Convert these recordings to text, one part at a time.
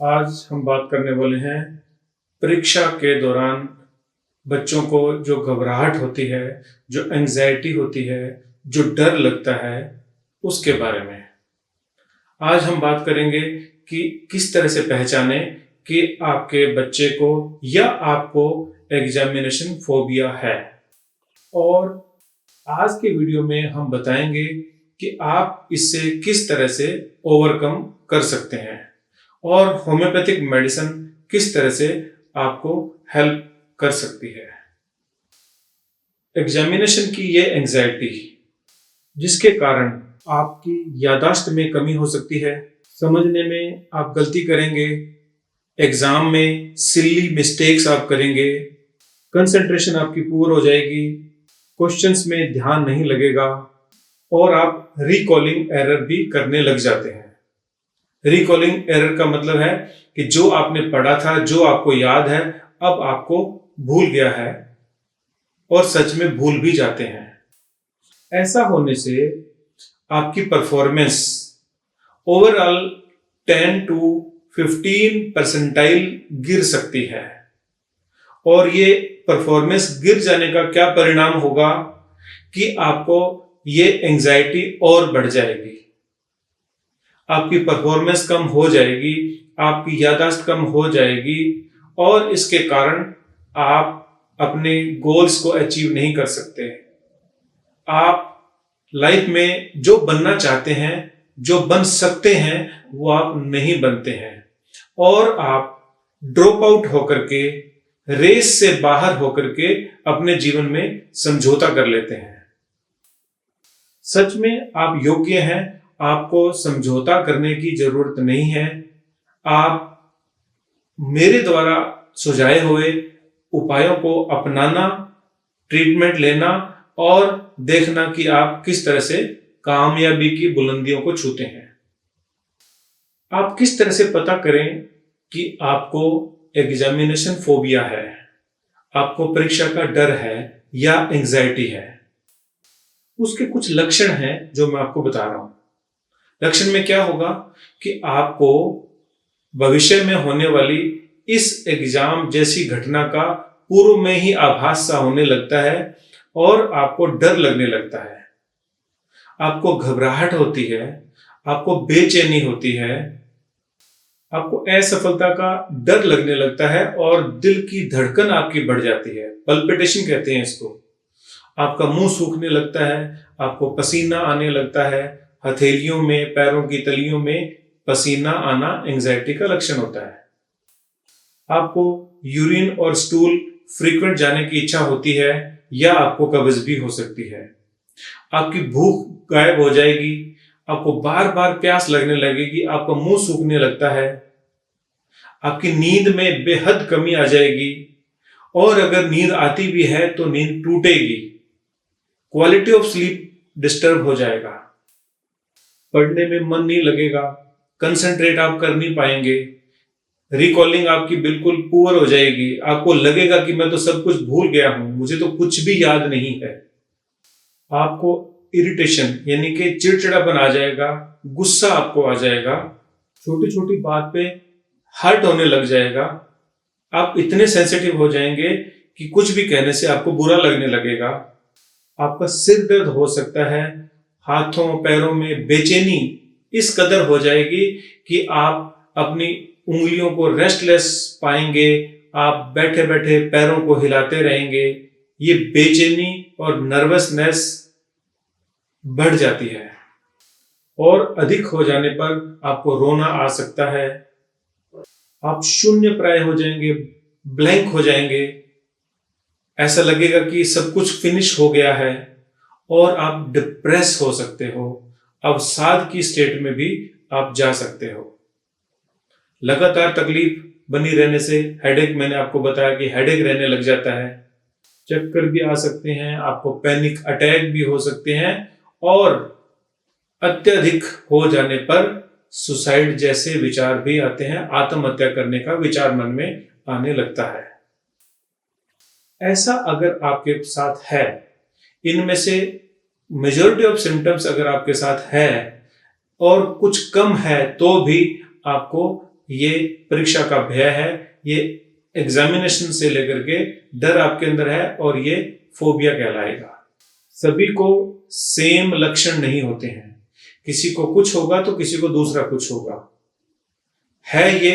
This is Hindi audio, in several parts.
आज हम बात करने वाले हैं परीक्षा के दौरान बच्चों को जो घबराहट होती है, जो एंग्जायटी होती है, जो डर लगता है, उसके बारे में। आज हम बात करेंगे कि किस तरह से पहचानें कि आपके बच्चे को या आपको एग्जामिनेशन फोबिया है। और आज के वीडियो में हम बताएंगे कि आप इससे किस तरह से ओवरकम कर सकते हैं और होम्योपैथिक मेडिसिन किस तरह से आपको हेल्प कर सकती है। एग्जामिनेशन की ये एंजाइटी जिसके कारण आपकी याददाश्त में कमी हो सकती है, समझने में आप गलती करेंगे, एग्जाम में सिली मिस्टेक्स आप करेंगे, कंसंट्रेशन आपकी पुअर हो जाएगी, क्वेश्चंस में ध्यान नहीं लगेगा और आप रिकॉलिंग एरर भी करने लग जाते हैं। रिकॉलिंग एरर का मतलब है कि जो आपने पढ़ा था, जो आपको याद है, अब आपको भूल गया है और सच में भूल भी जाते हैं। ऐसा होने से आपकी परफॉर्मेंस ओवरऑल 10 to 15 परसेंटाइल गिर सकती है। और ये परफॉर्मेंस गिर जाने का क्या परिणाम होगा कि आपको ये एंजाइटी और बढ़ जाएगी, आपकी परफॉर्मेंस कम हो जाएगी, आपकी याददाश्त कम हो जाएगी और इसके कारण आप अपने गोल्स को अचीव नहीं कर सकते। आप लाइफ में जो बनना चाहते हैं, जो बन सकते हैं, वो आप नहीं बनते हैं और आप ड्रॉप आउट होकर के, रेस से बाहर होकर के अपने जीवन में समझौता कर लेते हैं। सच में आप योग्य हैं, आपको समझौता करने की जरूरत नहीं है। आप मेरे द्वारा सुझाए हुए उपायों को अपनाना, ट्रीटमेंट लेना और देखना कि आप किस तरह से कामयाबी की बुलंदियों को छूते हैं। आप किस तरह से पता करें कि आपको एग्जामिनेशन फोबिया है, आपको परीक्षा का डर है या एंजाइटी है। उसके कुछ लक्षण हैं जो मैं आपको बता रहा हूं। लक्षण में क्या होगा कि आपको भविष्य में होने वाली इस एग्जाम जैसी घटना का पूर्व में ही आभास सा होने लगता है और आपको डर लगने लगता है, आपको घबराहट होती है, आपको बेचैनी होती है, आपको असफलता का डर लगने लगता है और दिल की धड़कन आपकी बढ़ जाती है, पल्पिटेशन कहते हैं इसको। आपका मुंह सूखने लगता है, आपको पसीना आने लगता है, हथेलियों में, पैरों की तलियों में पसीना आना एंजाइटी का लक्षण होता है। आपको यूरिन और स्टूल फ्रीक्वेंट जाने की इच्छा होती है या आपको कब्ज भी हो सकती है। आपकी भूख गायब हो जाएगी, आपको बार बार प्यास लगने लगेगी, आपका मुंह सूखने लगता है, आपकी नींद में बेहद कमी आ जाएगी और अगर नींद आती भी है तो नींद टूटेगी, क्वालिटी ऑफ स्लीप डिस्टर्ब हो जाएगा, पढ़ने में मन नहीं लगेगा, कंसंट्रेट आप कर नहीं पाएंगे, रिकॉलिंग आपकी बिल्कुल पुअर हो जाएगी, आपको लगेगा कि मैं तो सब कुछ भूल गया हूं, मुझे तो कुछ भी याद नहीं है। आपको इरिटेशन यानी कि चिड़चिड़ापन आ जाएगा, गुस्सा आपको आ जाएगा, छोटी छोटी बात पे हर्ट होने लग जाएगा, आप इतने सेंसिटिव हो जाएंगे कि कुछ भी कहने से आपको बुरा लगने लगेगा, आपका सिर दर्द हो सकता है, हाथों पैरों में बेचैनी इस कदर हो जाएगी कि आप अपनी उंगलियों को रेस्टलेस पाएंगे, आप बैठे बैठे पैरों को हिलाते रहेंगे। ये बेचैनी और नर्वसनेस बढ़ जाती है और अधिक हो जाने पर आपको रोना आ सकता है, आप शून्य प्राय हो जाएंगे, ब्लैंक हो जाएंगे, ऐसा लगेगा कि सब कुछ फिनिश हो गया है और आप डिप्रेस हो सकते हो, अवसाद की स्टेट में भी आप जा सकते हो। लगातार तकलीफ बनी रहने से हेडेक, मैंने आपको बताया कि हेडेक रहने लग जाता है, चक्कर भी आ सकते हैं, आपको पैनिक अटैक भी हो सकते हैं और अत्यधिक हो जाने पर सुसाइड जैसे विचार भी आते हैं, आत्महत्या करने का विचार मन में आने लगता है। ऐसा अगर आपके साथ है, इनमें से मेजॉरिटी ऑफ सिम्टम्स अगर आपके साथ है और कुछ कम है तो भी आपको ये परीक्षा का भय है, ये एग्जामिनेशन से लेकर के डर आपके अंदर है और ये फोबिया कहलाएगा। सभी को सेम लक्षण नहीं होते हैं, किसी को कुछ होगा तो किसी को दूसरा कुछ होगा। है ये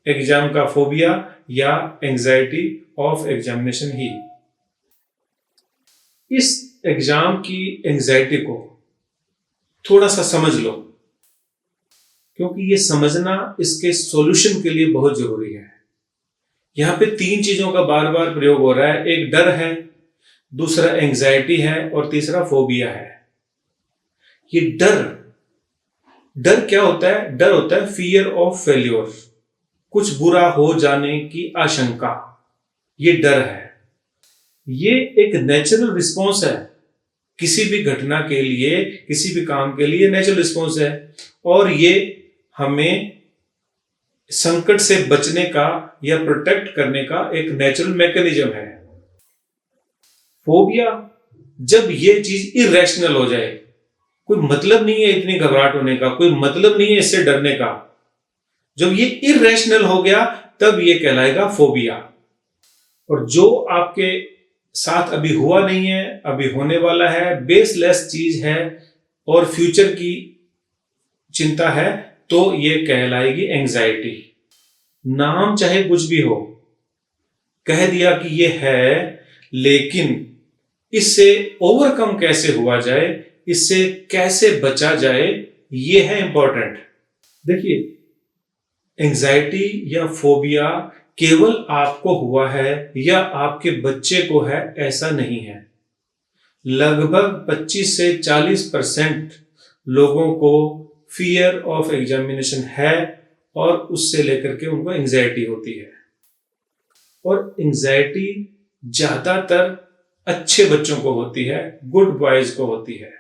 एग्जाम का फोबिया या एंजाइटी ऑफ एग्जामिनेशन ही। इस एग्जाम की एंजाइटी को थोड़ा सा समझ लो, क्योंकि ये समझना इसके सॉल्यूशन के लिए बहुत जरूरी है। यहां पे 3 चीजों का बार बार प्रयोग हो रहा है। एक डर है, दूसरा एंजाइटी है और तीसरा फोबिया है। ये डर क्या होता है? डर होता है फियर ऑफ फेल्योर, कुछ बुरा हो जाने की आशंका। ये डर है। ये एक नेचुरल रिस्पॉन्स है किसी भी घटना के लिए, किसी भी काम के लिए नेचुरल रिस्पॉन्स है, और ये हमें संकट से बचने का या प्रोटेक्ट करने का एक नेचुरल मैकेनिज्म है। फोबिया, जब ये चीज इरेशनल हो जाए, कोई मतलब नहीं है इतनी घबराहट होने का, कोई मतलब नहीं है इससे डरने का, जब ये इरेशनल हो गया तब ये कहलाएगा फोबिया। और जो आपके साथ अभी हुआ नहीं है, अभी होने वाला है, बेसलेस चीज है और फ्यूचर की चिंता है, तो ये कहलाएगी एंजाइटी। नाम चाहे कुछ भी हो, कह दिया कि ये है, लेकिन इससे ओवरकम कैसे हुआ जाए, इससे कैसे बचा जाए, ये है इंपॉर्टेंट। देखिए, एंजाइटी या फोबिया केवल आपको हुआ है या आपके बच्चे को है, ऐसा नहीं है। लगभग 25 से 40% लोगों को फियर ऑफ एग्जामिनेशन है और उससे लेकर के उनको एंजाइटी होती है। और एंजाइटी ज्यादातर अच्छे बच्चों को होती है, गुड बॉयज को होती है।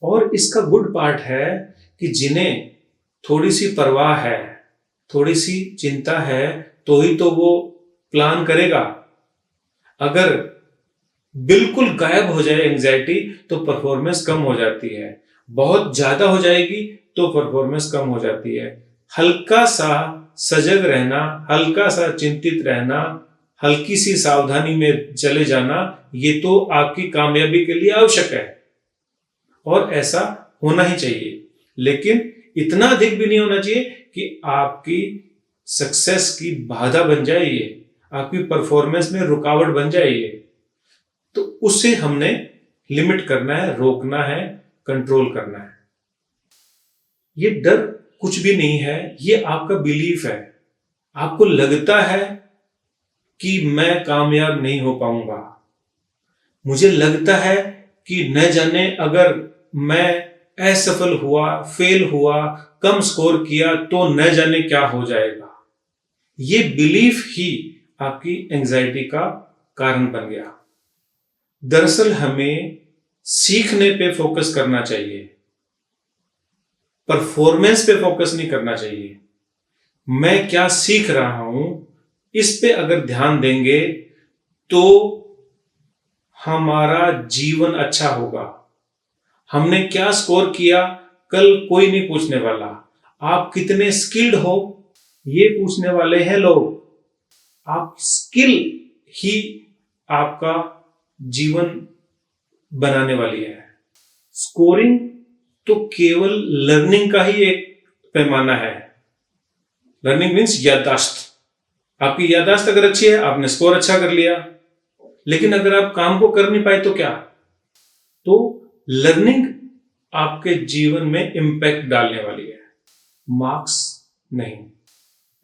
और इसका गुड पार्ट है कि जिन्हें थोड़ी सी परवाह है, थोड़ी सी चिंता है, तो ही तो वो प्लान करेगा। अगर बिल्कुल गायब हो जाए एंजाइटी तो परफॉर्मेंस कम हो जाती है, बहुत ज्यादा हो जाएगी तो परफॉर्मेंस कम हो जाती है। हल्का सा सजग रहना, हल्का सा चिंतित रहना, हल्की सी सावधानी में चले जाना, ये तो आपकी कामयाबी के लिए आवश्यक है और ऐसा होना ही चाहिए। लेकिन इतना अधिक भी नहीं होना चाहिए कि आपकी सक्सेस की बाधा बन जाए, ये आपकी परफॉर्मेंस में रुकावट बन जाए। ये तो उससे हमने लिमिट करना है, रोकना है, कंट्रोल करना है। ये डर कुछ भी नहीं है, ये आपका बिलीफ है। आपको लगता है कि मैं कामयाब नहीं हो पाऊंगा, मुझे लगता है कि न जाने अगर मैं असफल हुआ, फेल हुआ, कम स्कोर किया तो न जाने क्या हो जाएगा। ये बिलीफ ही आपकी एंजाइटी का कारण बन गया। दरअसल हमें सीखने पे फोकस करना चाहिए, परफॉर्मेंस पे फोकस नहीं करना चाहिए। मैं क्या सीख रहा हूं, इस पे अगर ध्यान देंगे तो हमारा जीवन अच्छा होगा। हमने क्या स्कोर किया कल कोई नहीं पूछने वाला। आप कितने स्किल्ड हो ये पूछने वाले हैं लोग। आप स्किल ही आपका जीवन बनाने वाली है। स्कोरिंग तो केवल लर्निंग का ही एक पैमाना है। लर्निंग मीन्स याददाश्त। आपकी याददाश्त अगर अच्छी है, आपने स्कोर अच्छा कर लिया, लेकिन अगर आप काम को कर नहीं पाए तो क्या? तो लर्निंग आपके जीवन में इंपैक्ट डालने वाली है, मार्क्स नहीं।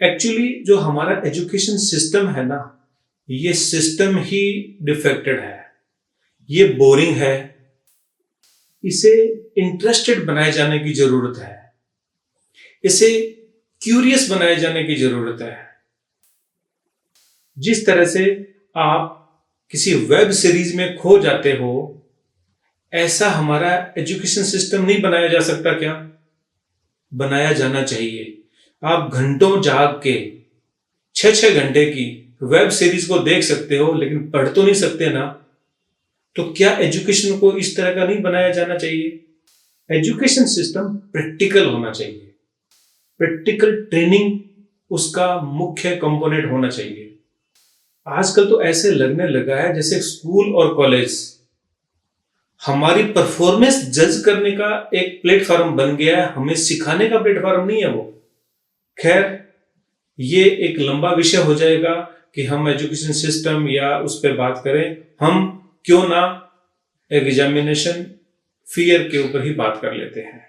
एक्चुअली जो हमारा एजुकेशन सिस्टम है ना, ये सिस्टम ही डिफेक्टेड है, ये बोरिंग है। इसे इंटरेस्टेड बनाए जाने की जरूरत है, इसे क्यूरियस बनाए जाने की जरूरत है। जिस तरह से आप किसी वेब सीरीज में खो जाते हो, ऐसा हमारा एजुकेशन सिस्टम नहीं बनाया जा सकता क्या? बनाया जाना चाहिए। आप घंटों जाग के 6-6 घंटे की वेब सीरीज को देख सकते हो, लेकिन पढ़ तो नहीं सकते ना। तो क्या एजुकेशन को इस तरह का नहीं बनाया जाना चाहिए? एजुकेशन सिस्टम प्रैक्टिकल होना चाहिए। प्रैक्टिकल ट्रेनिंग उसका मुख्य कंपोनेंट होना चाहिए। आजकल तो ऐसे लगने लगा है जैसे स्कूल और कॉलेज हमारी परफॉर्मेंस जज करने का एक प्लेटफॉर्म बन गया है, हमें सिखाने का प्लेटफॉर्म नहीं है वो। खैर, ये एक लंबा विषय हो जाएगा कि हम एजुकेशन सिस्टम या उस पर बात करें। हम क्यों ना एग्जामिनेशन फियर के ऊपर ही बात कर लेते हैं।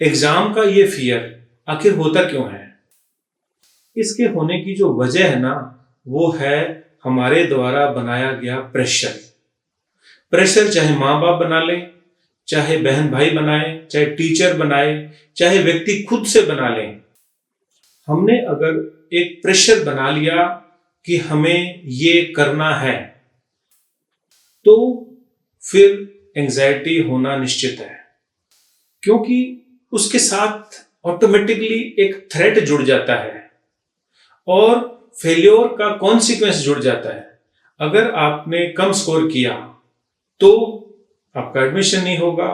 एग्जाम का ये फियर आखिर होता क्यों है? इसके होने की जो वजह है ना, वो है हमारे द्वारा बनाया गया प्रेशर। प्रेशर चाहे माँ बाप बना ले, चाहे बहन भाई बनाए, चाहे टीचर बनाए, चाहे व्यक्ति खुद से बना ले। हमने अगर एक प्रेशर बना लिया कि हमें ये करना है, तो फिर एंजाइटी होना निश्चित है, क्योंकि उसके साथ ऑटोमेटिकली एक थ्रेट जुड़ जाता है और फेल्योर का कॉन्सिक्वेंस जुड़ जाता है। अगर आपने कम स्कोर किया तो आपका एडमिशन नहीं होगा,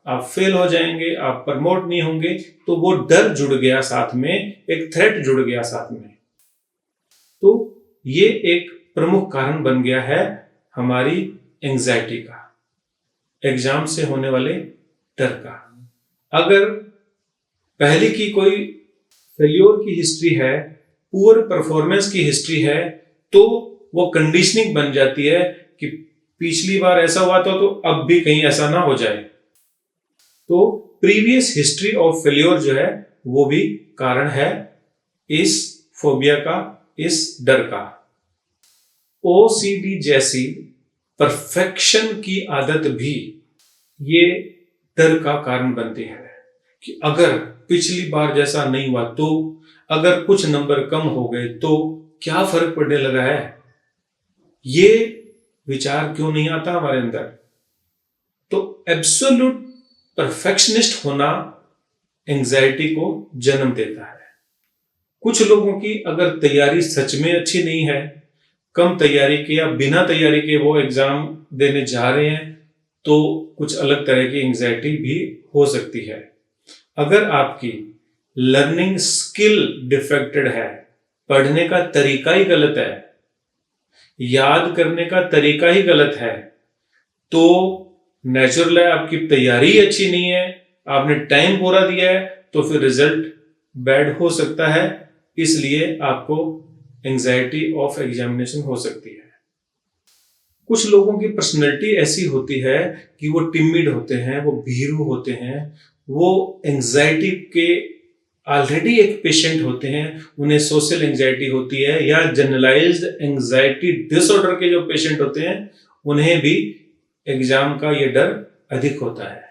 आप फेल हो जाएंगे, आप प्रमोट नहीं होंगे। तो वो डर जुड़ गया साथ में, एक थ्रेट जुड़ गया साथ में। तो ये एक प्रमुख कारण बन गया है हमारी एंजाइटी का, एग्जाम से होने वाले डर का। अगर पहले की कोई फेल्योर की हिस्ट्री है, पुअर परफॉर्मेंस की हिस्ट्री है, तो वो कंडीशनिंग बन जाती है कि पिछली बार ऐसा हुआ था तो अब भी कहीं ऐसा ना हो जाए। तो प्रीवियस हिस्ट्री ऑफ फेल्योर जो है वो भी कारण है इस फोबिया का, इस डर का। ओसीडी जैसी परफेक्शन की आदत भी ये डर का कारण बनती है कि अगर पिछली बार जैसा नहीं हुआ तो, अगर कुछ नंबर कम हो गए तो क्या फर्क पड़ने लगा है। ये विचार क्यों नहीं आता हमारे अंदर? तो एब्सोल्यूट परफेक्शनिस्ट होना एंजाइटी को जन्म देता है। कुछ लोगों की अगर तैयारी सच में अच्छी नहीं है, कम तैयारी के या बिना तैयारी के वो एग्जाम देने जा रहे हैं, तो कुछ अलग तरह की एंजाइटी भी हो सकती है। अगर आपकी लर्निंग स्किल डिफेक्टेड है, पढ़ने का तरीका ही गलत है, याद करने का तरीका ही गलत है, तो नेचुरल है आपकी तैयारी अच्छी नहीं है, आपने टाइम पूरा दिया है, तो फिर रिजल्ट बैड हो सकता है। इसलिए आपको एंजाइटी ऑफ एग्जामिनेशन हो सकती है। कुछ लोगों की पर्सनैलिटी ऐसी होती है कि वो टिमिड होते हैं, वो भीरू होते हैं, वो एंजाइटी के ऑलरेडी एक पेशेंट होते हैं, उन्हें सोशल एंजाइटी होती है, या जनरलाइज्ड एंजाइटी डिसऑर्डर के जो पेशेंट होते हैं उन्हें भी एग्जाम का ये डर अधिक होता है।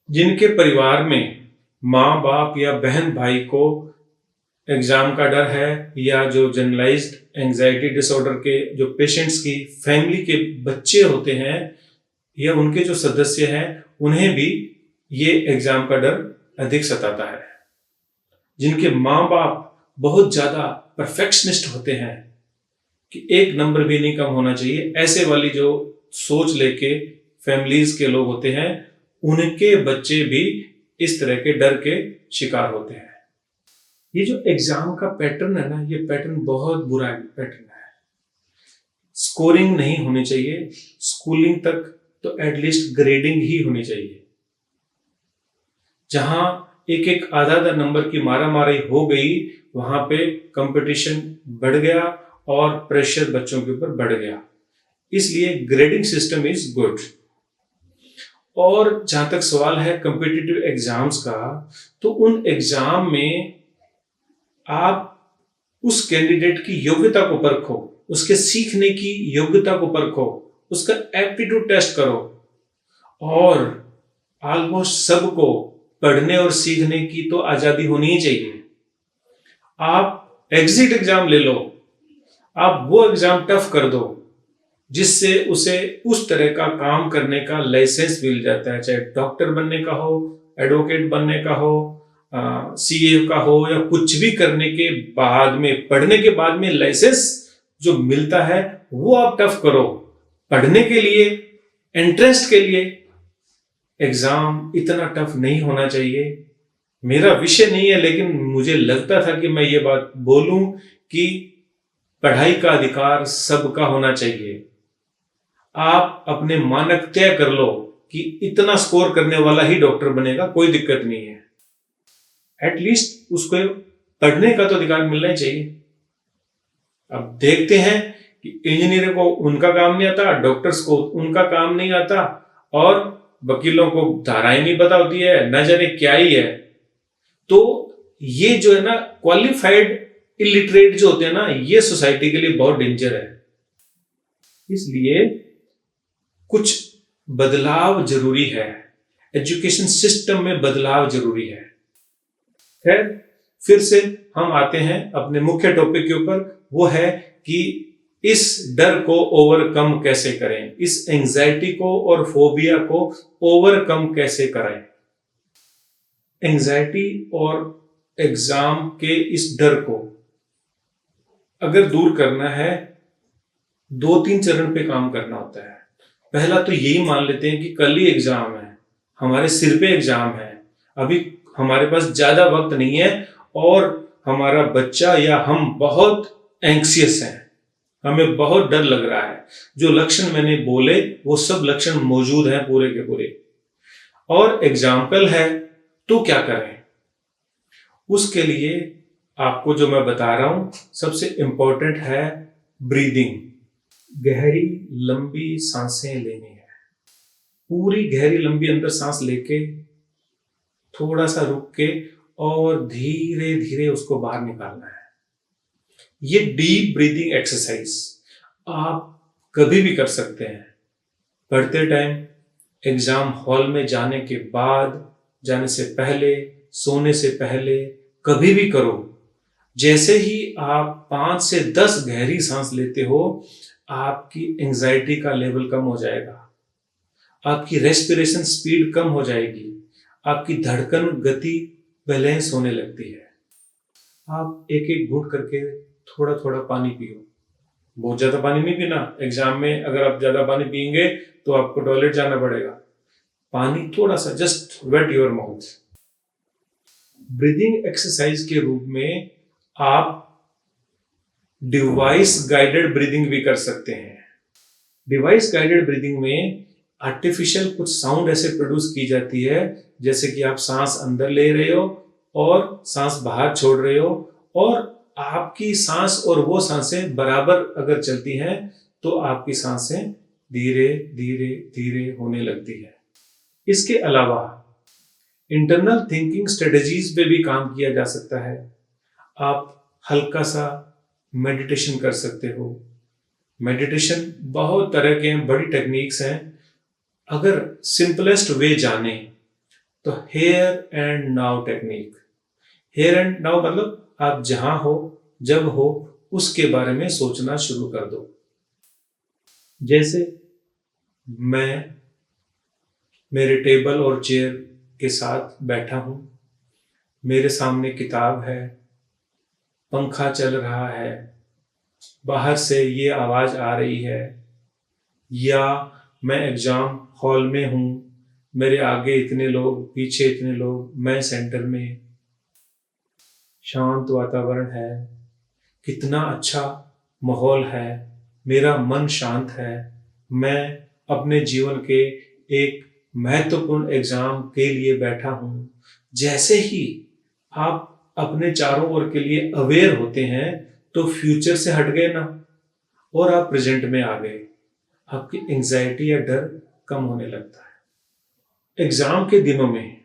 जिनके परिवार में माँ बाप या बहन भाई को एग्जाम का डर है, या जो जनरलाइज्ड एंजाइटी डिसऑर्डर के जो पेशेंट्स की फैमिली के बच्चे होते हैं या उनके जो सदस्य हैं, उन्हें भी ये एग्जाम का डर अधिक सताता है। जिनके माँ बाप बहुत ज्यादा परफेक्शनिस्ट होते हैं कि एक नंबर भी नहीं कम होना चाहिए, ऐसे वाली जो सोच लेके फैमिलीज के लोग होते हैं, उनके बच्चे भी इस तरह के डर के शिकार होते हैं। ये जो एग्जाम का पैटर्न है ना, ये पैटर्न बहुत बुरा पैटर्न है। स्कोरिंग नहीं होनी चाहिए, स्कूलिंग तक तो एटलीस्ट ग्रेडिंग ही होनी चाहिए। जहां एक एक आधा आधा नंबर की मारामारी हो गई, वहां पे कंपटीशन बढ़ गया और प्रेशर बच्चों के ऊपर बढ़ गया। इसलिए ग्रेडिंग सिस्टम इज गुड। और जहां तक सवाल है कॉम्पिटिटिव एग्जाम्स का, तो उन एग्जाम में आप उस कैंडिडेट की योग्यता को परखो, उसके सीखने की योग्यता को परखो, उसका एप्टीट्यूड टेस्ट करो। और ऑलमोस्ट सबको पढ़ने और सीखने की तो आजादी होनी ही चाहिए। आप एग्जिट एग्जाम ले लो, आप वो एग्जाम टफ कर दो जिससे उसे उस तरह का काम करने का लाइसेंस मिल जाता है, चाहे डॉक्टर बनने का हो, एडवोकेट बनने का हो, सीए का हो, या कुछ भी करने के बाद में, पढ़ने के बाद में लाइसेंस जो मिलता है वो आप टफ करो। पढ़ने के लिए, इंटरेस्ट के लिए एग्जाम इतना टफ नहीं होना चाहिए। मेरा विषय नहीं है, लेकिन मुझे लगता था कि मैं ये बात बोलूं कि पढ़ाई का अधिकार सबका होना चाहिए। आप अपने मानक तय कर लो कि इतना स्कोर करने वाला ही डॉक्टर बनेगा, कोई दिक्कत नहीं है। एटलीस्ट उसको पढ़ने का तो अधिकार मिलना ही चाहिए। अब देखते हैं कि इंजीनियर को उनका काम नहीं आता, डॉक्टर्स को उनका काम नहीं आता, और वकीलों को धाराएं नहीं पता होती है, न जाने क्या ही है। तो ये जो है ना, क्वालिफाइड इलिटरेट जो होते हैं ना, ये सोसाइटी के लिए बहुत डेंजर है। इसलिए कुछ बदलाव जरूरी है, एजुकेशन सिस्टम में बदलाव जरूरी है। खैर, फिर से हम आते हैं अपने मुख्य टॉपिक के ऊपर। वो है कि इस डर को ओवरकम कैसे करें, इस एंजाइटी को और फोबिया को ओवरकम कैसे करें। एंजाइटी और एग्जाम के इस डर को अगर दूर करना है, 2-3 चरण पे काम करना होता है। पहला तो यही मान लेते हैं कि कल ही एग्जाम है, हमारे सिर पे एग्जाम है, अभी हमारे पास ज्यादा वक्त नहीं है, और हमारा बच्चा या हम बहुत एंक्सियस हैं, हमें बहुत डर लग रहा है। जो लक्षण मैंने बोले वो सब लक्षण मौजूद हैं पूरे के पूरे, और एग्जाम्पल है, तो क्या करें? उसके लिए आपको जो मैं बता रहा हूं, सबसे इंपॉर्टेंट है ब्रीदिंग। गहरी लंबी सांसें लेनी है। पूरी गहरी लंबी अंदर सांस लेके थोड़ा सा रुक के और धीरे धीरे उसको बाहर निकालना है। ये डीप ब्रीदिंग एक्सरसाइज आप कभी भी कर सकते हैं, पढ़ते टाइम, एग्जाम हॉल में जाने के बाद, जाने से पहले, सोने से पहले, कभी भी करो। जैसे ही आप 5 से 10 गहरी सांस लेते हो, आपकी एंजाइटी का लेवल कम हो जाएगा, आपकी रेस्पिरेशन स्पीड कम हो जाएगी, आपकी धड़कन गति बैलेंस होने लगती है। आप एक एक घूंट करके थोड़ा थोड़ा पानी पियो। बहुत ज्यादा पानी नहीं पीना, एग्जाम में अगर आप ज्यादा पानी पिएंगे तो आपको टॉयलेट जाना पड़ेगा। पानी थोड़ा सा, just wet your mouth. Breathing exercise के रूप में आप डिवाइस गाइडेड ब्रीदिंग भी कर सकते हैं। डिवाइस गाइडेड ब्रीदिंग में आर्टिफिशियल कुछ साउंड ऐसे प्रोड्यूस की जाती है, जैसे कि आप सांस अंदर ले रहे हो और सांस बाहर छोड़ रहे हो, और आपकी सांस और वो सांसें बराबर अगर चलती हैं तो आपकी सांसें धीरे धीरे धीरे होने लगती है। इसके अलावा इंटरनल थिंकिंग स्ट्रेटजीज पे भी काम किया जा सकता है। आप हल्का सा मेडिटेशन कर सकते हो। मेडिटेशन बहुत तरह के हैं, बड़ी टेक्निक्स हैं। अगर सिंपलेस्ट वे जाने तो here and now technique. Here and now मतलब आप जहां हो, जब हो, उसके बारे में सोचना शुरू कर दो। जैसे मैं मेरे टेबल और चेयर के साथ बैठा हूं, मेरे सामने किताब है, पंखा चल रहा है, बाहर से ये आवाज आ रही है, या मैं एग्जाम हॉल में हूं, मेरे आगे इतने लोग, पीछे इतने लोग, मैं सेंटर में, शांत वातावरण है, कितना अच्छा माहौल है, मेरा मन शांत है, मैं अपने जीवन के एक महत्वपूर्ण एग्जाम के लिए बैठा हूं। जैसे ही आप अपने चारों ओर के लिए अवेयर होते हैं तो फ्यूचर से हट गए ना, और आप प्रेजेंट में आ गए, आपकी एंजाइटी या डर कम होने लगता है। एग्जाम के दिनों में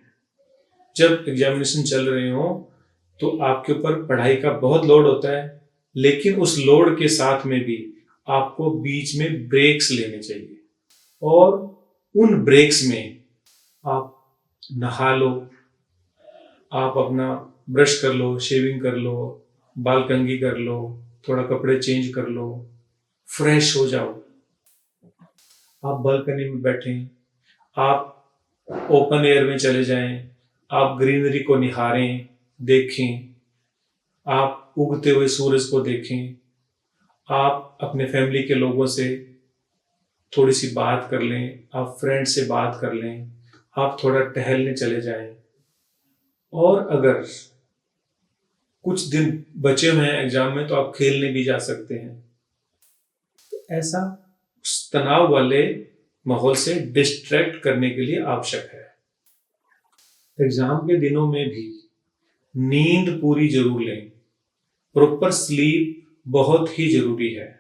जब एग्जामिनेशन चल रहे हो तो आपके ऊपर पढ़ाई का बहुत लोड होता है, लेकिन उस लोड के साथ में भी आपको बीच में ब्रेक्स लेने चाहिए, और उन ब्रेक्स में आप नहा लो, आप अपना ब्रश कर लो, शेविंग कर लो, बाल कंघी कर लो, थोड़ा कपड़े चेंज कर लो, फ्रेश हो जाओ। आप बालकनी में बैठें, आप ओपन एयर में चले जाएं, आप ग्रीनरी को निहारें, देखें, आप उगते हुए सूरज को देखें, आप अपने फैमिली के लोगों से थोड़ी सी बात कर लें, आप फ्रेंड से बात कर लें, आप थोड़ा टहलने चले जाएं। और अगर कुछ दिन बचे हुए हैं एग्जाम में तो आप खेलने भी जा सकते हैं। तो ऐसा उस तनाव वाले माहौल से डिस्ट्रैक्ट करने के लिए आवश्यक है। एग्जाम के दिनों में भी नींद पूरी जरूर लें। प्रॉपर स्लीप बहुत ही जरूरी है।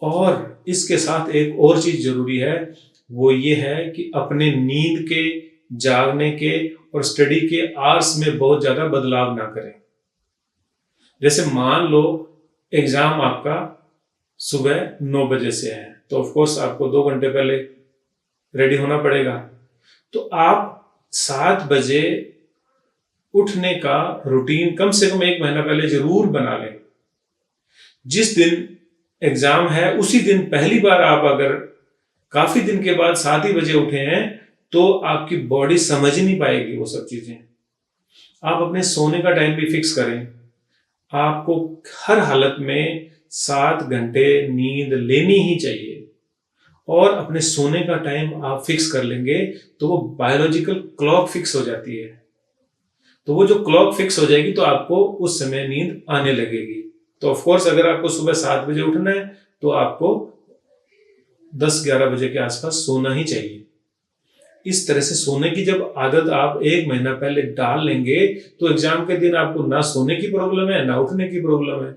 और इसके साथ एक और चीज जरूरी है, वो ये है कि अपने नींद के, जागने के और स्टडी के आवर्स में बहुत ज्यादा बदलाव ना करें। जैसे मान लो एग्जाम आपका सुबह 9 बजे से है, तो ऑफ कोर्स आपको 2 घंटे पहले रेडी होना पड़ेगा। तो आप 7 बजे उठने का रूटीन कम से कम 1 महीना पहले जरूर बना लें। जिस दिन एग्जाम है उसी दिन पहली बार आप अगर काफी दिन के बाद 7 ही बजे उठे हैं तो आपकी बॉडी समझ ही नहीं पाएगी वो सब चीजें। आप अपने सोने का टाइम भी फिक्स करें। आपको हर हालत में 7 घंटे नींद लेनी ही चाहिए। और अपने सोने का टाइम आप फिक्स कर लेंगे तो वो बायोलॉजिकल क्लॉक फिक्स हो जाती है। तो वो जो क्लॉक फिक्स हो जाएगी तो आपको उस समय नींद आने लगेगी। तो ऑफ कोर्स अगर आपको सुबह 7 बजे उठना है तो आपको 10-11 बजे के आसपास सोना ही चाहिए। इस तरह से सोने की जब आदत आप 1 महीना पहले डाल लेंगे तो एग्जाम के दिन आपको ना सोने की प्रॉब्लम है ना उठने की प्रॉब्लम है।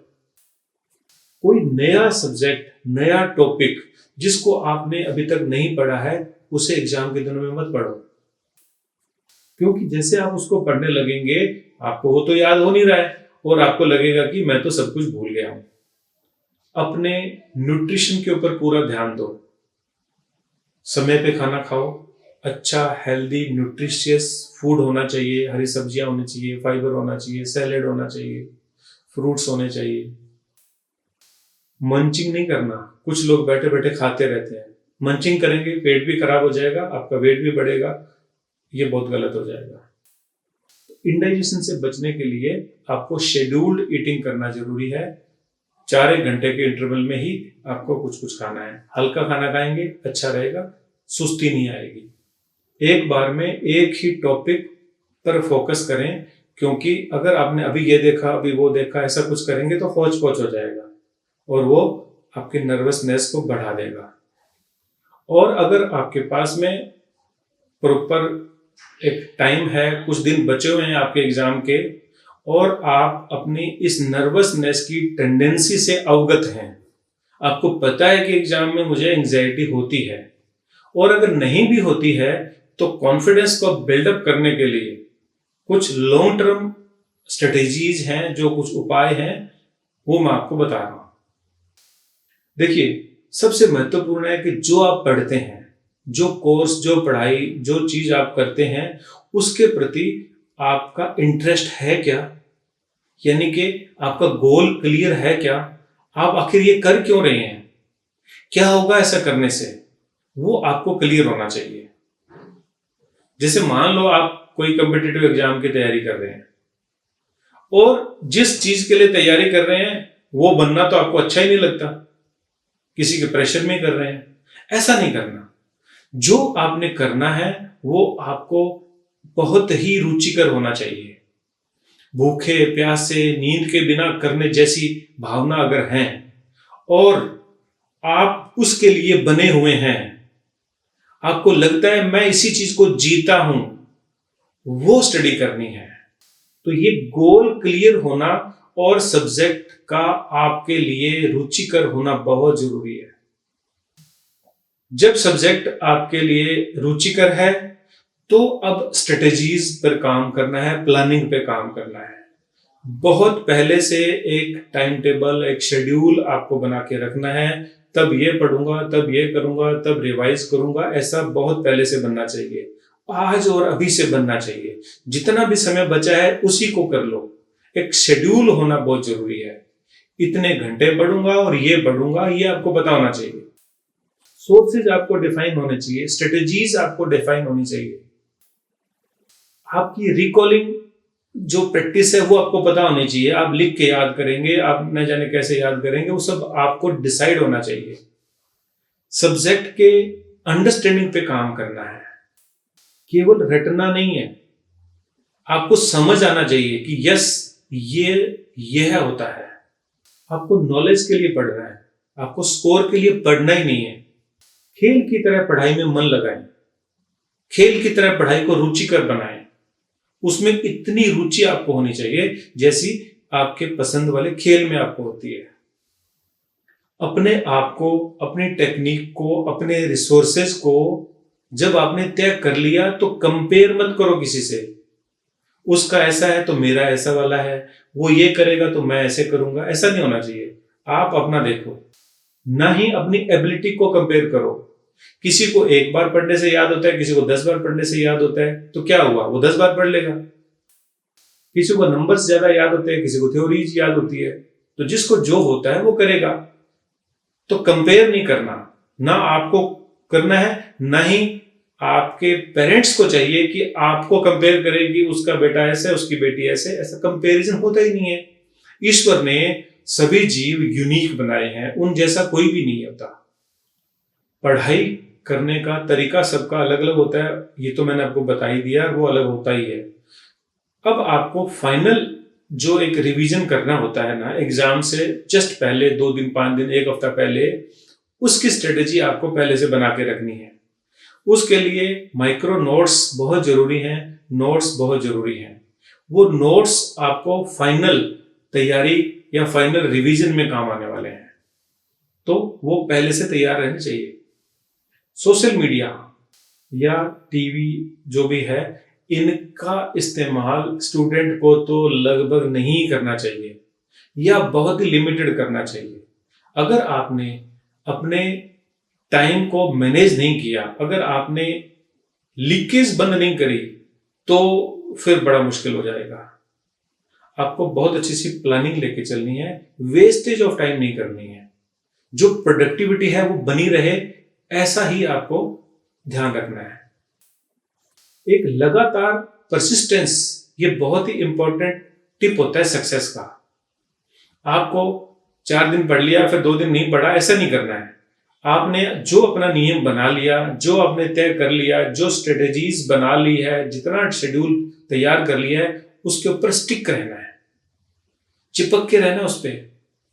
कोई नया सब्जेक्ट, नया टॉपिक जिसको आपने अभी तक नहीं पढ़ा है उसे एग्जाम के दिनों में मत पढ़ो। क्योंकि जैसे आप उसको पढ़ने लगेंगे आपको वो तो याद हो नहीं रहा है और आपको लगेगा कि मैं तो सब कुछ भूल गया हूं। अपने न्यूट्रिशन के ऊपर पूरा ध्यान दो। समय पे खाना खाओ। अच्छा हेल्दी न्यूट्रिशियस फूड होना चाहिए। हरी सब्जियां होनी चाहिए, फाइबर होना चाहिए, सैलेड होना चाहिए, फ्रूट्स होने चाहिए। मंचिंग नहीं करना। कुछ लोग बैठे बैठे खाते रहते हैं। मंचिंग करेंगे पेट भी खराब हो जाएगा, आपका वेट भी बढ़ेगा, ये बहुत गलत हो जाएगा। इंडाइजेशन से बचने के लिए आपको शेड्यूल्ड ईटिंग करना जरूरी है। 4-1 घंटे के इंटरवल में ही आपको कुछ कुछ खाना है। हल्का खाना खाएंगे अच्छा रहेगा, सुस्ती नहीं आएगी। एक बार में एक ही टॉपिक पर फोकस करें, क्योंकि अगर आपने अभी ये देखा अभी वो देखा ऐसा कुछ करेंगे तो हौच पौच हो जाएगा और वो आपके नर्वसनेस को बढ़ा देगा। और अगर आपके पास में प्रॉपर एक टाइम है, कुछ दिन बचे हुए हैं आपके एग्जाम के और आप अपनी इस नर्वसनेस की टेंडेंसी से अवगत हैं, आपको पता है कि एग्जाम में मुझे एंजाइटी होती है, और अगर नहीं भी होती है तो कॉन्फिडेंस को बिल्डअप करने के लिए कुछ लॉन्ग टर्म स्ट्रेटेजीज हैं, जो कुछ उपाय हैं वो मैं आपको बता रहा हूं। देखिए, सबसे महत्वपूर्ण है कि जो आप पढ़ते हैं, जो कोर्स, जो पढ़ाई, जो चीज आप करते हैं उसके प्रति आपका इंटरेस्ट है क्या, यानी कि आपका गोल क्लियर है क्या, आप आखिर ये कर क्यों रहे हैं, क्या होगा ऐसा करने से, वो आपको क्लियर होना चाहिए। जैसे मान लो आप कोई कॉम्पिटिटिव एग्जाम की तैयारी कर रहे हैं और जिस चीज के लिए तैयारी कर रहे हैं वो बनना तो आपको अच्छा ही नहीं लगता, किसी के प्रेशर में कर रहे हैं, ऐसा नहीं करना। जो आपने करना है वो आपको बहुत ही रुचिकर होना चाहिए। भूखे प्यासे नींद के बिना करने जैसी भावना अगर है और आप उसके लिए बने हुए हैं, आपको लगता है मैं इसी चीज को जीता हूं, वो स्टडी करनी है। तो ये गोल क्लियर होना और सब्जेक्ट का आपके लिए रुचिकर होना बहुत जरूरी है। जब सब्जेक्ट आपके लिए रुचिकर है तो अब स्ट्रेटेजीज पर काम करना है, प्लानिंग पे काम करना है। बहुत पहले से एक टाइम टेबल, एक शेड्यूल आपको बना के रखना है। तब ये पढ़ूंगा, तब ये करूंगा, तब रिवाइज करूंगा, ऐसा बहुत पहले से बनना चाहिए। आज और अभी से बनना चाहिए। जितना भी समय बचा है उसी को कर लो। एक शेड्यूल होना बहुत जरूरी है। इतने घंटे पढ़ूंगा और ये पढ़ूंगा, ये आपको पता होना चाहिए। सोर्सेज आपको डिफाइन होने चाहिए, स्ट्रेटेजीज आपको डिफाइन होनी चाहिए। आपकी रिकॉलिंग जो प्रैक्टिस है वो आपको पता होनी चाहिए। आप लिख के याद करेंगे, आप न जाने कैसे याद करेंगे, वो सब आपको डिसाइड होना चाहिए। सब्जेक्ट के अंडरस्टैंडिंग पे काम करना है, केवल रटना नहीं है। आपको समझ आना चाहिए कि यस, ये यह होता है। आपको नॉलेज के लिए पढ़ना है, आपको स्कोर के लिए पढ़ना ही नहीं है। खेल की तरह पढ़ाई में मन लगाएं, खेल की तरह पढ़ाई को रुचिकर बनाएं। उसमें इतनी रुचि आपको होनी चाहिए जैसी आपके पसंद वाले खेल में आपको होती है। अपने आप को, अपनी टेक्निक को, अपने रिसोर्सेज को जब आपने तय कर लिया तो कंपेयर मत करो किसी से। उसका ऐसा है तो मेरा ऐसा वाला है, वो ये करेगा तो मैं ऐसे करूंगा, ऐसा नहीं होना चाहिए। आप अपना देखो, ना ही अपनी एबिलिटी को कंपेयर करो। किसी को एक बार पढ़ने से याद होता है, किसी को 10 बार पढ़ने से याद होता है, तो क्या हुआ, वो 10 बार पढ़ लेगा। किसी को नंबर्स ज्यादा याद होते हैं, किसी को थ्योरीज याद होती है, तो जिसको जो होता है वो करेगा। तो कंपेयर नहीं करना, ना आपको करना है, ना ही आपके पेरेंट्स को चाहिए कि आपको कंपेयर करे कि उसका बेटा ऐसे, उसकी बेटी ऐसे। ऐसा कंपैरिजन होता ही नहीं है। ईश्वर ने सभी जीव यूनिक बनाए हैं, उन जैसा कोई भी नहीं होता। पढ़ाई करने का तरीका सबका अलग अलग होता है, ये तो मैंने आपको बता ही दिया, वो अलग होता ही है। अब आपको फाइनल जो एक रिवीजन करना होता है ना, एग्जाम से जस्ट पहले 2 दिन, 5 दिन, 1 हफ्ता पहले, उसकी स्ट्रेटेजी आपको पहले से बना के रखनी है। उसके लिए माइक्रो नोट्स बहुत जरूरी हैं, नोट्स बहुत जरूरी हैं। वो नोट्स आपको फाइनल तैयारी या फाइनल रिवीजन में काम आने वाले हैं, तो वो पहले से तैयार रहने चाहिए। सोशल मीडिया या टीवी जो भी है, इनका इस्तेमाल स्टूडेंट को तो लगभग नहीं करना चाहिए या बहुत ही लिमिटेड करना चाहिए। अगर आपने अपने टाइम को मैनेज नहीं किया, अगर आपने लीकेज बंद नहीं करी, तो फिर बड़ा मुश्किल हो जाएगा। आपको बहुत अच्छी सी प्लानिंग लेके चलनी है, वेस्टेज ऑफ टाइम नहीं करनी है। जो प्रोडक्टिविटी है वो बनी रहे, ऐसा ही आपको ध्यान रखना है। एक लगातार परसिस्टेंस, ये बहुत ही इंपॉर्टेंट टिप होता है सक्सेस का। आपको 4 दिन पढ़ लिया फिर 2 दिन नहीं पढ़ा, ऐसा नहीं करना है। आपने जो अपना नियम बना लिया, जो आपने तय कर लिया, जो स्ट्रेटेजीज बना ली है, जितना शेड्यूल तैयार कर लिया है, उसके ऊपर स्टिक रहना है, चिपक के रहना, उस पर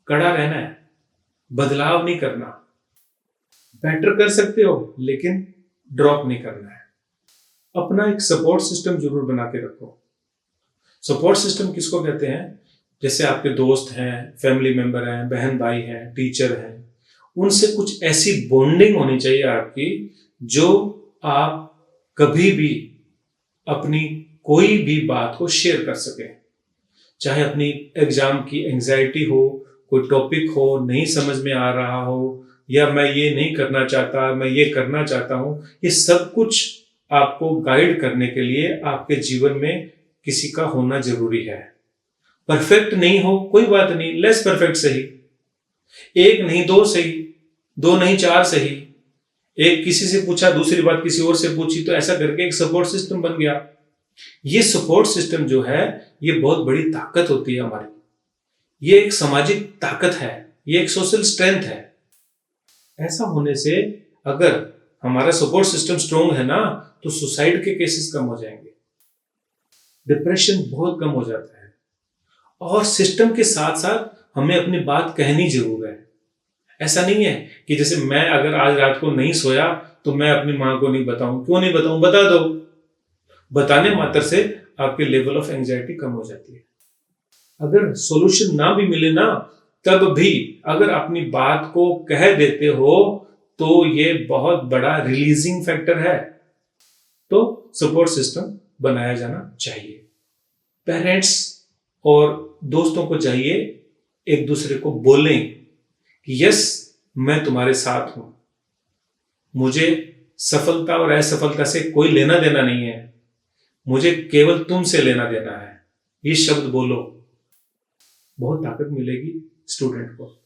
कड़ा रहना है, बदलाव नहीं करना। बेटर कर सकते हो लेकिन ड्रॉप नहीं करना है। अपना एक सपोर्ट सिस्टम जरूर बना के रखो। सपोर्ट सिस्टम किसको कहते हैं? जैसे आपके दोस्त हैं, फैमिली मेंबर हैं, बहन भाई हैं, टीचर हैं, उनसे कुछ ऐसी बॉन्डिंग होनी चाहिए आपकी जो आप कभी भी अपनी कोई भी बात को शेयर कर सके। चाहे अपनी एग्जाम की एंजाइटी हो, कोई टॉपिक हो, नहीं समझ में आ रहा हो, या मैं ये नहीं करना चाहता, मैं ये करना चाहता हूं, ये सब कुछ आपको गाइड करने के लिए आपके जीवन में किसी का होना जरूरी है। परफेक्ट नहीं हो कोई बात नहीं, लेस परफेक्ट सही, 1 नहीं 2 सही, 2 नहीं 4 सही, एक किसी से पूछा, दूसरी बात किसी और से पूछी, तो ऐसा करके एक सपोर्ट सिस्टम बन गया। ये सपोर्ट सिस्टम जो है, ये बहुत बड़ी ताकत होती है हमारी। ये एक सामाजिक ताकत है, ये एक सोशल स्ट्रेंथ है। ऐसा होने से अगर हमारा सपोर्ट सिस्टम स्ट्रोंग है ना, तो सुसाइड के केसेस कम हो जाएंगे, डिप्रेशन बहुत कम हो जाता है। और सिस्टम के साथ साथ हमें अपनी बात कहनी जरूर है। ऐसा नहीं है कि जैसे मैं अगर आज रात को नहीं सोया तो मैं अपनी मां को नहीं बताऊं। क्यों नहीं बताऊं? बता दो। बताने मात्र से आपके लेवल ऑफ एंजाइटी कम हो जाती है। अगर सॉल्यूशन ना भी मिले ना, तब भी अगर अपनी बात को कह देते हो तो ये बहुत बड़ा रिलीजिंग फैक्टर है। तो सपोर्ट सिस्टम बनाया जाना चाहिए। पेरेंट्स और दोस्तों को चाहिए एक दूसरे को बोलें कि यस, मैं तुम्हारे साथ हूं, मुझे सफलता और असफलता से कोई लेना देना नहीं है, मुझे केवल तुमसे लेना देना है। ये शब्द बोलो, बहुत ताकत मिलेगी स्टूडेंट को।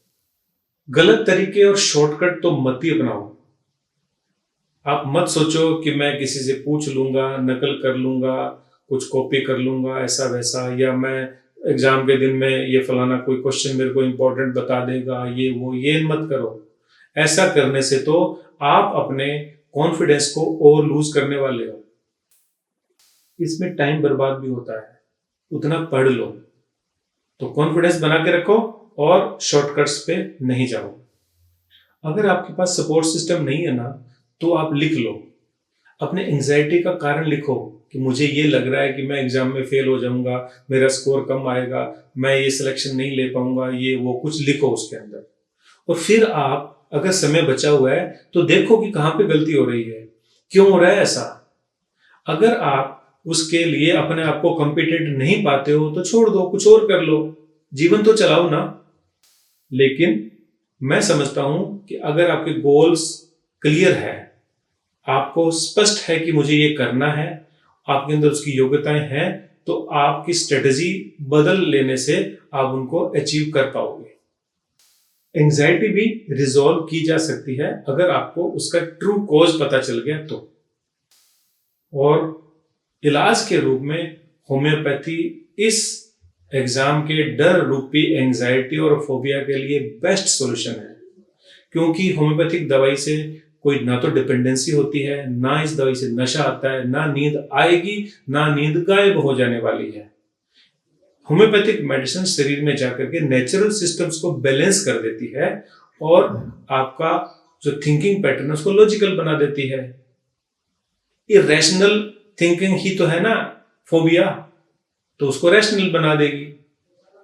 गलत तरीके और शॉर्टकट तो मत ही अपनाओ। आप मत सोचो कि मैं किसी से पूछ लूंगा, नकल कर लूंगा, कुछ कॉपी कर लूंगा, ऐसा वैसा, या मैं एग्जाम के दिन में ये फलाना कोई क्वेश्चन मेरे को इंपॉर्टेंट बता देगा, ये वो, ये मत करो। ऐसा करने से तो आप अपने कॉन्फिडेंस को और लूज करने वाले हो। इसमें टाइम बर्बाद भी होता है, उतना पढ़ लो। तो कॉन्फिडेंस बना के रखो और शॉर्टकट्स पे नहीं जाओ। अगर आपके पास सपोर्ट सिस्टम नहीं है ना, तो आप लिख लो, अपने एंजाइटी का कारण लिखो कि मुझे ये लग रहा है कि मैं एग्जाम में फेल हो जाऊंगा, मेरा स्कोर कम आएगा, मैं ये सिलेक्शन नहीं ले पाऊंगा, ये वो कुछ लिखो उसके अंदर। और फिर आप अगर समय बचा हुआ है तो देखो कि कहाँ पे गलती हो रही है, क्यों हो रहा है ऐसा। अगर आप उसके लिए अपने आप को कॉम्पिटेंट नहीं पाते हो तो छोड़ दो, कुछ और कर लो, जीवन तो चलाओ ना। लेकिन मैं समझता हूं कि अगर आपके गोल्स क्लियर है, आपको स्पष्ट है कि मुझे ये करना है, आपके अंदर उसकी योग्यताएं हैं, तो आपकी स्ट्रेटजी बदल लेने से आप उनको अचीव कर पाओगे। एंजाइटी भी रिजॉल्व की जा सकती है अगर आपको उसका ट्रू कॉज पता चल गया तो। और इलाज के रूप में होम्योपैथी इस एग्जाम के डर रूपी एंजाइटी और फोबिया के लिए बेस्ट सॉल्यूशन है, क्योंकि होम्योपैथिक दवाई से कोई ना तो डिपेंडेंसी होती है, ना इस दवाई से नशा आता है, ना नींद आएगी, ना नींद गायब हो जाने वाली है। होम्योपैथिक मेडिसिन शरीर में जाकर के नेचुरल सिस्टम्स को बैलेंस कर देती है और आपका जो थिंकिंग पैटर्न है उसको लॉजिकल बना देती है। इरेशनल थिंकिंग ही तो है ना फोबिया, तो उसको रैशनल बना देगी।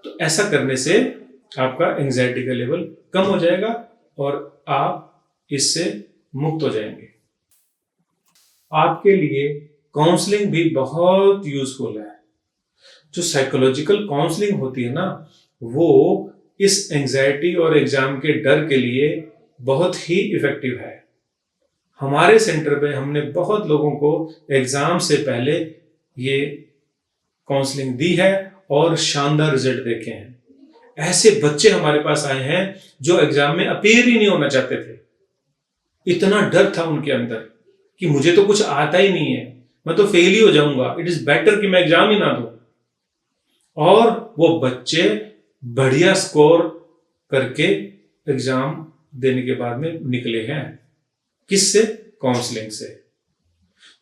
तो ऐसा करने से आपका एंजाइटी का लेवल कम हो जाएगा और आप इससे मुक्त हो जाएंगे। आपके लिए काउंसलिंग भी बहुत यूजफुल है। जो साइकोलॉजिकल काउंसलिंग होती है ना, वो इस एंजाइटी और एग्जाम के डर के लिए बहुत ही इफेक्टिव है। हमारे सेंटर पे हमने बहुत लोगों को एग्जाम से पहले ये काउंसलिंग दी है और शानदार रिजल्ट देखे हैं। ऐसे बच्चे हमारे पास आए हैं जो एग्जाम में अपीयर ही नहीं होना चाहते थे, इतना डर था उनके अंदर कि मुझे तो कुछ आता ही नहीं है, मैं तो फेल ही हो जाऊंगा, इट इज बेटर कि मैं एग्जाम ही ना दूं। और वो बच्चे बढ़िया स्कोर करके एग्जाम देने के बाद में निकले हैं। किससे? काउंसलिंग से।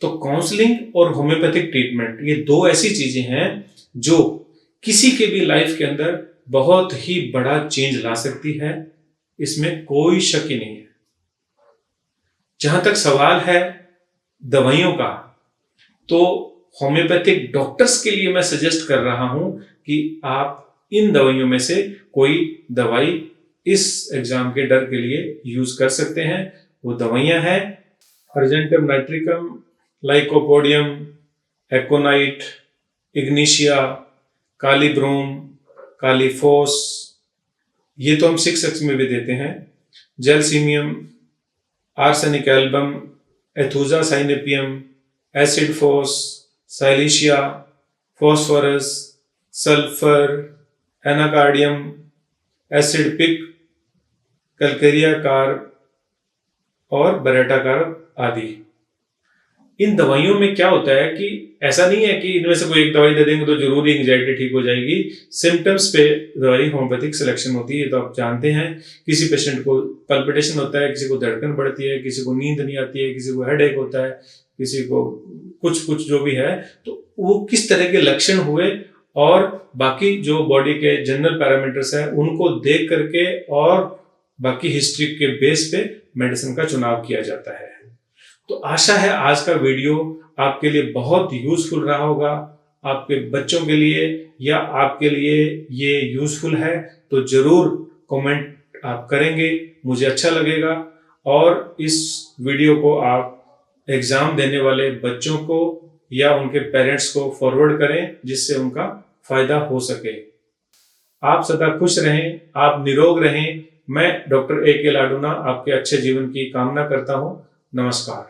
तो काउंसलिंग और होम्योपैथिक ट्रीटमेंट ये दो ऐसी चीजें हैं जो किसी के भी लाइफ के अंदर बहुत ही बड़ा चेंज ला सकती है, इसमें कोई शक ही नहीं है। जहां तक सवाल है दवाइयों का, तो होम्योपैथिक डॉक्टर्स के लिए मैं सजेस्ट कर रहा हूं कि आप इन दवाइयों में से कोई दवाई इस एग्जाम के डर के लिए यूज कर सकते हैं। वो दवाइयां हैं argentum nitricum, lycopodium, aconite, ignatia, kali brom, kali phos, ये तो हम 6 में भी देते हैं, gelsemium, arsenic album, aethusa cynapium, acid phos, silicea, phosphorus, sulphur, anacardium, acid pic, calcarea carb और बरेटा कार्ब आदि। इन दवाइयों में क्या होता है कि ऐसा नहीं है कि इनमें से कोई एक दवाई दे देंगे तो जरूरी एंजाइटी ठीक हो जाएगी। सिम्टम्स पे दवाई होम्योपैथिक सिलेक्शन होती है, ये तो आप जानते हैं। किसी पेशेंट को पल्पिटेशन होता है, किसी को धड़कन बढ़ती है, किसी को नींद नहीं आती है, किसी को हेडेक होता है, किसी को कुछ जो भी है, तो वो किस तरह के लक्षण हुए और बाकी जो बॉडी के जनरल पैरामीटर्स है उनको देख करके और बाकी हिस्ट्री के बेस पे मेडिसिन का चुनाव किया जाता है। तो आशा है आज का वीडियो आपके लिए बहुत यूजफुल रहा होगा। आपके बच्चों के लिए या आपके लिए ये यूजफुल है तो जरूर कमेंट आप करेंगे, मुझे अच्छा लगेगा। और इस वीडियो को आप एग्जाम देने वाले बच्चों को या उनके पेरेंट्स को फॉरवर्ड करें, जिससे उनका फायदा हो सके। आप सदा खुश रहें, आप निरोग रहें। मैं डॉक्टर A.K. लाडूना आपके अच्छे जीवन की कामना करता हूं। नमस्कार।